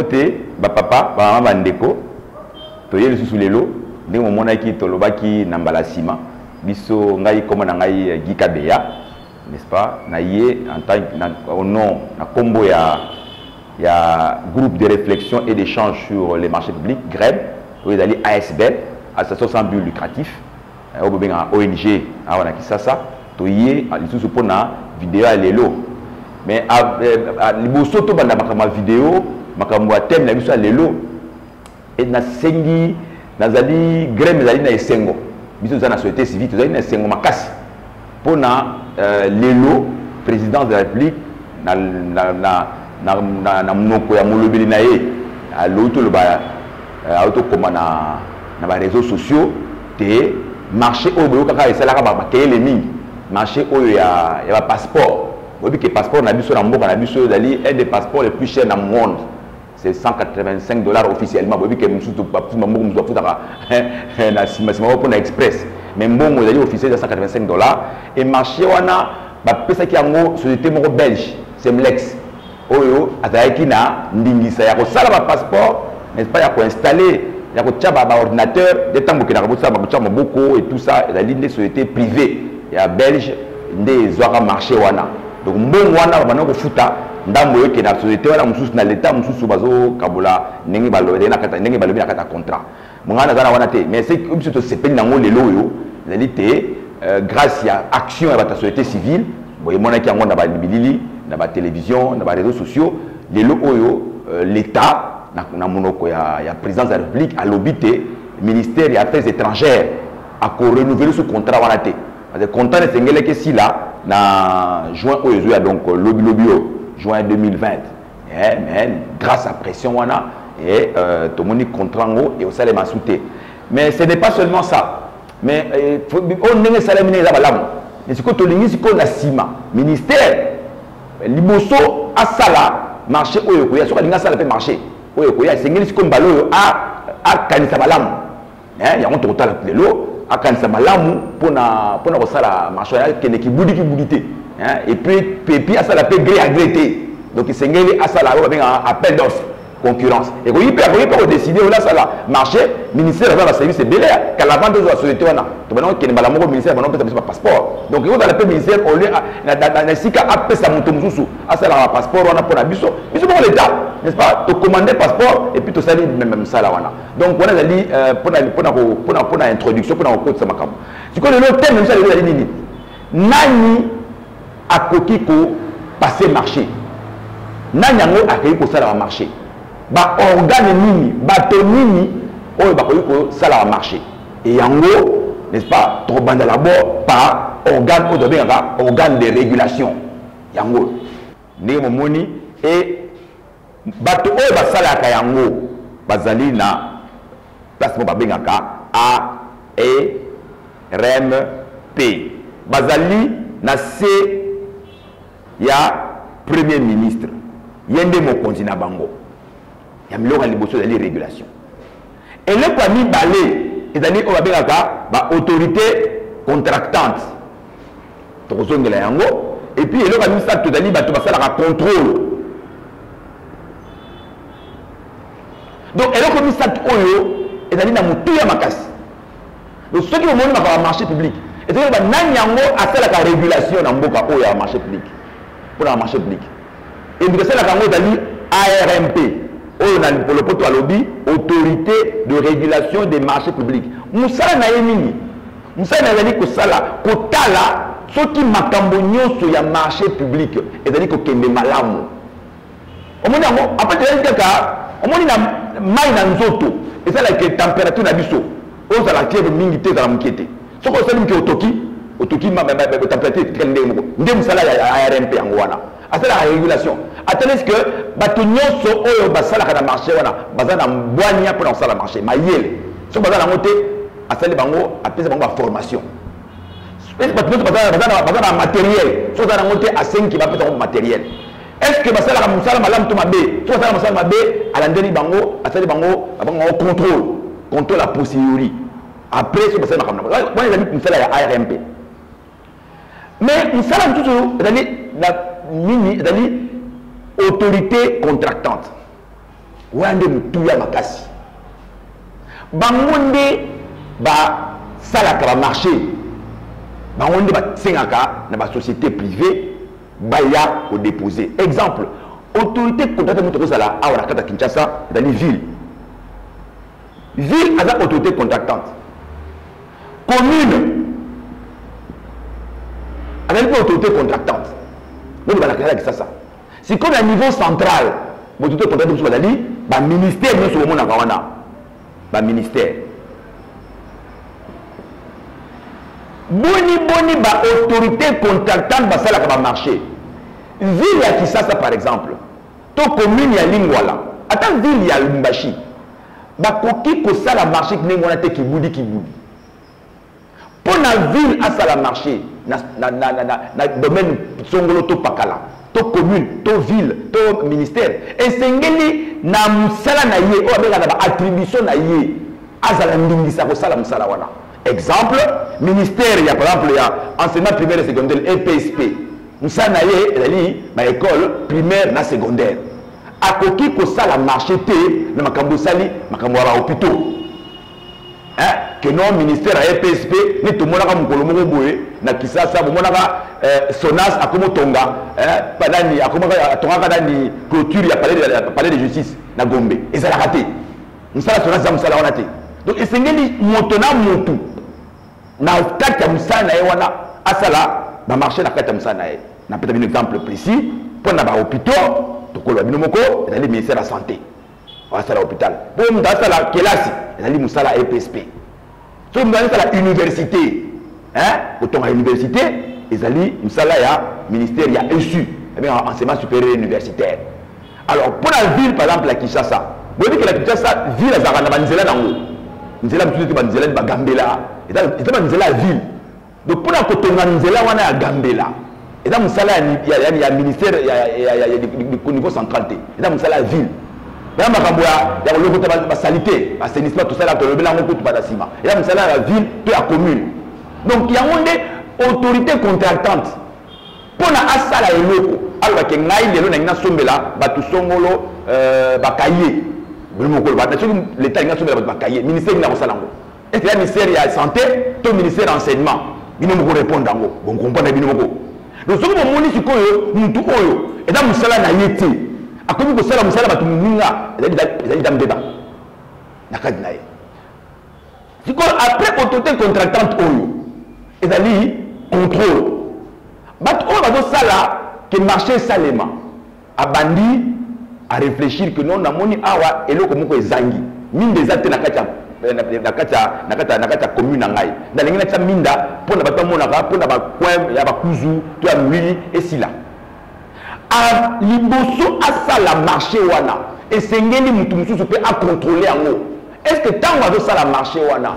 te papa maman bandeko toye le sous lelo ndenge monaki tolobaki na mbala sima biso ngai comme na ngai Gikabeya, n'est-ce pas, na yé en tant au nom na combo ya groupe de réflexion et d'échange sur les marchés publics GREB, où ils allaient ASBL, association sans but lucratif, au ONG awana kisasa to yé lisusu pona vidéo à lelo. Mais liboso to banda makama vidéo makambo thème na biso lelo et na sengi nazali GREB nazali na esengo biso za na société civile tozali na esengo makasi pona lelo président de la République na monoko ya molobeli na ye aloto lo ba auto koma na ba réseaux sociaux te marché oyo kaka esalaka ba kele mingi marché oyo ya passeport. Vous voyez que le passeport na biso na mboka na biso dali un des passeports les plus chers dans le monde. C'est 185 $ officiellement. Vous voyez que musutu papu mambo muzo futaka na sima pour na express. Mais mbongo dali officiel 185 $ et marché wana ba pesa ki yango société moko belge, c'est Mlex. Oyo azaki na ndingisa ya ko sala ba passeport, n'est-ce pas, ya ko installer, ya ko tchaba ba ordinateur, de temps que na ko sala ba tchama beaucoup et tout ça, la ligne de société privée ya belge nde zwaka marché wana. Donc mbongo wana bana ko futa ndambo yoke na société wana mususu na l'état mususu bazo kabula ndenge balobe na kata ndenge balobe na kata contrat mongana zana wana te mais c'est comme si to sepeli nango lelo yo zali te grâce à action ya ba société civile boye mona ki yango na ba bilili na ba télévision na ba réseaux sociaux lelo oyo l'état na monoko ya présidence de la République a lobité ministère des affaires étrangères a ko renouveler ce contrat wana te parce que contrat ne sengele que si là na juin oyo donc lobby juin 2020 mais grâce à pression wana et tout le monde contrat et au salaire masouté mais ce n'est pas seulement ça mais on n'est salaire miné za balamu mais ce que to lingi siko na sima ministère liboso asala marché oyo ko ya soka linga sala pe marché oyo ko ya sengeli siko mbalo oyo a kanisa balamu ya on total lelo akanisa malamu pona ko sala marché ya kene ki budité et puis asala pe gré à gré donc sengeli asala ba benga appel d'offres concurrence et ko yipe décider là sala marché ministère de la service belé qu'à la vente de la société wana to bana kene bala moko ministère bana pesa passeport donc ko la pe ministère au lieu na sika apesa moto mususu asala passeport wana pona biso pour l'état n'est-ce pas, to commander passeport et puis to sali même ça là wana donc on a dit pour introduction pour code ça makam tu connais le thème même ça les nini nani akoki ko passer marché nani yango akoki ko sala marché ba organe nini bato nini oyo bakoki ko sala marché et yango n'est-ce pas to banda d'abord par organe oyo benga organe de régulation yango ndenge momoni et bato oyo basalaka yango bazali na place mo babengaka ARMP bazali na se ya premier ministre yende mokonzi na bango ya miloko liboso ezali régulation et le kwa mibale ezali oyo babengaka ba autorité contractante tokozongela yango et puis eloko ya misato ezali bato basalaka contrôle. Donc, elle a commis ça oyo et d'aller dans mon tout ya makasi. Donc, ceux qui vont monter dans le marché public, et c'est que nanyango a fait la régulation dans mboka oyo ya marché public. Pour le marché public. Et donc c'est la kango d'aller ARMP, oyo na pour le poto lobby, autorité de régulation des marchés publics. Musala na yemini. Musala na zali ko sala ko tala ceux qui makambo nyonso ya marché public et d'aller ko kende malamu. Omoni yango après tu as on moni na mai na nzoto et ça la température na biso on ça la fièvre mingi te za mukete soko salim ki otoki ma température très ndé musala ya ARMP yango wana asala la régulation attendez que bato nyonso oyo basala na marché wana bazana mbwanya pour sala marché mayele soko bazana ngote asali bango apesa bango formation bato nyonso bazana matériel soko bazana ngote asenki bapesa bango matériel. Est-ce que basala ka musala malam to mabe so basala musala mabe alandeli bango asali bango contrôle la posteriori après so basala makamna bon les amis musala ya ARMP mais musala tout dali la mini dali autorité contractante wande mutuya makasi bangonde ba salaka ba marché bangonde ba sengaka na ba société privée baya au déposer. Exemple, autorité contractante mutu sala awara kata Kinshasa dans les villes. Ville a une autorité contractante. Commune a une autorité contractante. Donc on va la ça. C'est comme à niveau central, l'autorité contractante sur la ligne, le ministère nous sommes en Gawana. Le ministère. Boni ba autorité contractante ba sala ka marché. Ville ya Kisasa par exemple, to commune ya Lingwala, ata ville ya Lumbashi, ba koki ko sala marché ki ngona te kibudi. Pour la ville à sala marché na domaine songolo to pakala, to commune, to ville, to ministère. Et sengeli na musala na ye o amela na ba attribution na ye azala ndingisa ko sala musala wana. Exemple, ministère, il y a par exemple, il y a enseignement primaire et secondaire, EPSP. Nous sommes allés à l'école primaire et secondaire. À côté de ça, la marché, dans ma sali, ma hôpitaux. Que non, ministère à EPSP, nous tout le monde a un peu na Kisasa, nous avons Sonas, à comme Tonga, Padani, à comme Tonga, Padani, clôture, il y a palais de justice, na Gombe. Et ça l'a raté. Nous sommes Sonas, nous sommes raté. Donc, c'est un motona motu. Na kata musana e wana asala ba marché na kata musana e na peut-être un exemple précis pour na ba hôpital to ko ba binomoko dans le ministère de la santé wa sala hôpital pour mu sala kelasi dans le musala EPSP so mu sala université autant à université ezali musala ya ministère ya ESU enseignement supérieur universitaire. Alors pour la ville par exemple la Kinshasa vous dites que la Kinshasa ville azaka na banzela nango nzela mutu ba nzela ba Gambela et la ville. Donc pour la kotonga nzela wana ya Gambela. Et dans musala il y a ministère au niveau central et dans musala la ville. Dans makambo ya logo ta salité, assainissement tout ça là to lobela ngoko to badasima. Et dans musala la ville to la commune. Donc il y a une autorité contractante. Pour la asala eloko alors que ngai lelo na ngina sombela batu songolo bakaye. L'État n'a pas de ministère de la santé. Est-ce que le ministère de la santé, le ministère de l'enseignement, il ne peut répondre à vous. On comprend bien. Donc, ce que vous avez dit, c'est que vous avez dit que vous avez dit que vous avez dit que vous après autorité contractante, vous avez dit contrôle. Vous avez dit que le marché salement a bandi à réfléchir que non namoni awa eloko moko ezangi mine des actes nakata commune ngai ndalengina tsa minda pona bato monaka pona ba coin ya ba kuzu to ya mwili esila a liboso asala marché wana esengeli mutu mususu pe a contrôler yango. Est-ce que tango azo sala marché wana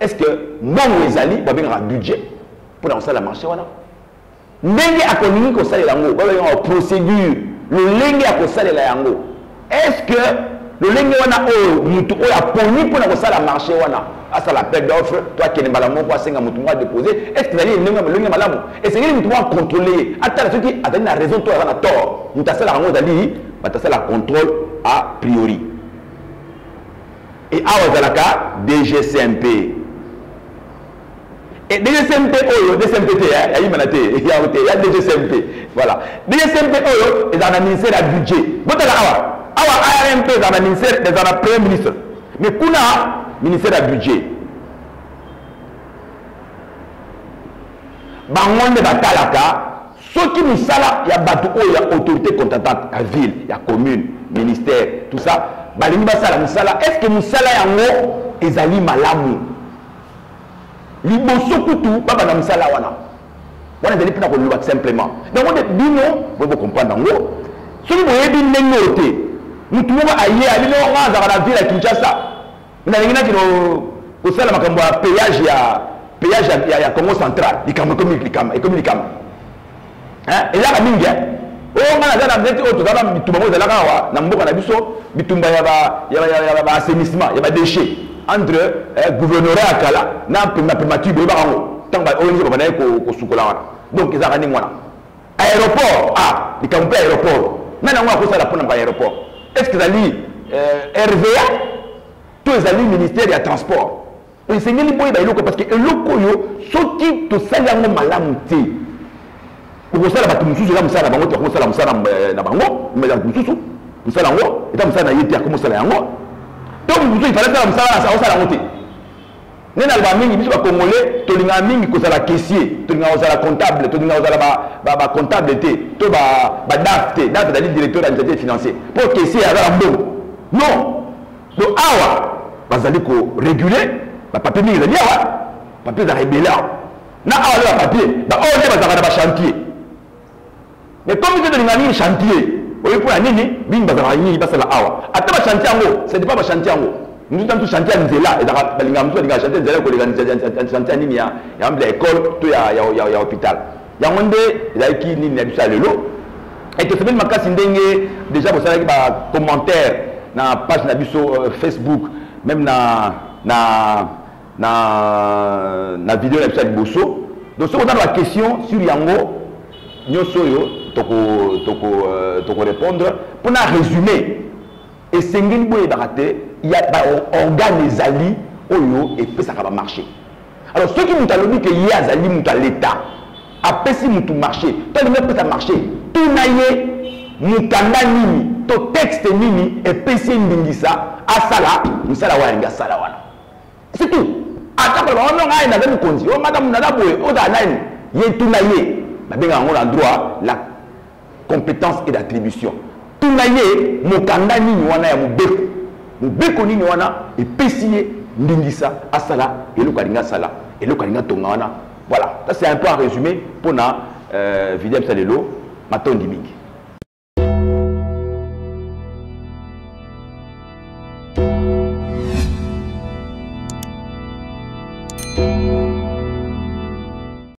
est-ce que mbongo ezali ba benga budget pour na sala marché wana ndenge akoningi ko sala yango ba benga procédure le lenge à cause de la yango. Est-ce que le lenge wana o mutu o ya poni pour na sala marché wana asa la paix d'offre toi qui ne malamu kwa senga mutu mwa déposer est-ce que le lenge malamu et c'est mutu mwa contrôler attends ceux qui a la raison toi na tort mutu sala yango dali batasa la contrôle a priori et awa zalaka DGCMP et DGCMP oyo DGCMP ya imanate ya DGCMP voilà DGCMP oyo est dans le ministère du budget botala awa ARMP dans le ministère des premier ministre mais kuna ministère du budget bangonde batalaka soki misala ya bato oyo ya autorité contractante ya ville ya commune ministère tout ça balingi basala misala est-ce que misala yango ezali malamu liboso kutu baba na misala wana wana ezali mpona koloba simplement donc bino bobo comprendre yango soki boyebi ndenge oyo te mutu moko aye alino nga azaka na ville ya Kinshasa nalingi naki kosala makambo ya péage ya Congo central likambo ekomi likama ezaka mingi oyo nga naza na neti oyo tozala bitumba moko ezalaka awa na mboka na biso bitumba ya ba assainissement ya badéchet entre gouvernorat ya kala na primature boyebaka yango ntango baongi babanaye kosukola wana donc ezalaka ndenge wana aéroport likambo mpe aéroport nani yango akosala mpona ba aéroport est ce que ezali RVA to ezali ministère ya transport esengeli boyeba eloko parce que eloko oyo soki tosali yango malamu te okosala bato mosusu eza mosala na bango te bakosala mosala na bango bato mosusu mosala yango eta mosala na ye te akomosala yango to mosusu ifale sala mosala akosala yango te nde na loba mingi biso bacongolais tolingaka mingi kozala caissier tolingaka kozala comptable tolingaka kozala bacomptable te to badaf te daf ezali directeur d'administratif financier mpo caissier azala mbongo non do awa bazali koréguler bapapier mingi ezali awa papier ezala ebele awa na awa nde bapapier baoyo nde bazalaka na bachantier mais comme biso tolingaka mingi chantier oyo mpo ya nini mingi bazalaka mingi basala awa ata bachantier yango ce n'est pas bachantier yango nous sommes chantier nzela et dans balinga muso linga chantier nzela ko linga chantier nini ya mbla école to ya hôpital ya ngonde ezaki nini ya bisa lelo et to semaine makasi ndenge déjà vous savez ba commentaire na page na biso Facebook même na vidéo na bisa liboso donc ce qu'on a la question sur yango nyoso yo toko répondre pour na résumer et sengeli boye bakate il y a un organe ezali oyo epesaka ba marché alors ceux qui mutu alobi ke ye azali mutu à l'état apesi mutu marché to linga pesa marché tuna ye mukanda nini to texte nini epesi ndingisa asala musala wa sala wana c'est tout ata ko ba ngai na zamu konzi o madame na boye o da nani ye tuna ye ba benga ngo na droit la compétence et l'attribution tuna ye mukanda nini wana ya mubeko mubeko nini wana epesi ye ndingisa asala eloko alinga sala eloko alinga tonga wana voilà ça c'est un peu un résumé pour na vidéo salelo matondi mingi